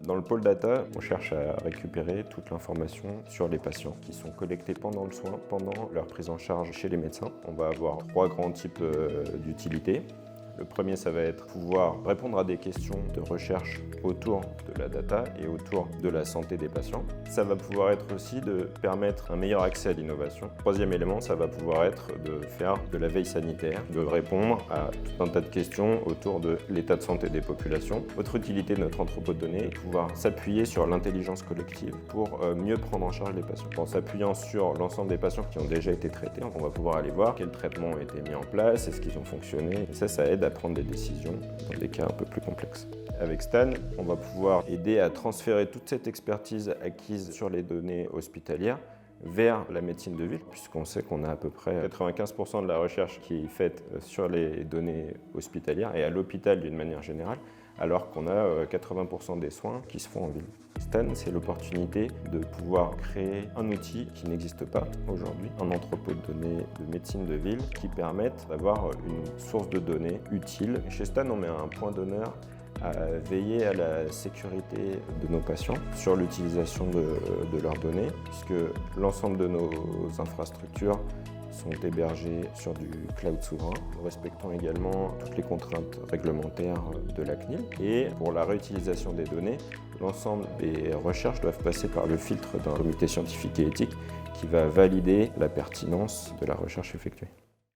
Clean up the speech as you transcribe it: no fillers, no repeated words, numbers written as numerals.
Dans le pôle data, on cherche à récupérer toute l'information sur les patients qui sont collectés pendant le soin, pendant leur prise en charge chez les médecins. On va avoir 3 grands types d'utilités. Le premier, ça va être pouvoir répondre à des questions de recherche autour de la data et autour de la santé des patients. Ça va pouvoir être aussi de permettre un meilleur accès à l'innovation. Troisième élément, ça va pouvoir être de faire de la veille sanitaire, de répondre à tout un tas de questions autour de l'état de santé des populations. Autre utilité de notre entrepôt de données est de pouvoir s'appuyer sur l'intelligence collective pour mieux prendre en charge les patients. En s'appuyant sur l'ensemble des patients qui ont déjà été traités, on va pouvoir aller voir quels traitements ont été mis en place, est-ce qu'ils ont fonctionné. Et ça aide à prendre des décisions dans des cas un peu plus complexes. Avec Stan, on va pouvoir aider à transférer toute cette expertise acquise sur les données hospitalières vers la médecine de ville, puisqu'on sait qu'on a à peu près 95% de la recherche qui est faite sur les données hospitalières et à l'hôpital d'une manière générale, alors qu'on a 80% des soins qui se font en ville. Stan, c'est l'opportunité de pouvoir créer un outil qui n'existe pas aujourd'hui, un entrepôt de données de médecine de ville qui permette d'avoir une source de données utile. Chez Stan, on met un point d'honneur à veiller à la sécurité de nos patients sur l'utilisation de leurs données, puisque l'ensemble de nos infrastructures sont hébergées sur du cloud souverain. Nous respectons également toutes les contraintes réglementaires de la CNIL. Et pour la réutilisation des données, l'ensemble des recherches doivent passer par le filtre d'un comité scientifique et éthique qui va valider la pertinence de la recherche effectuée.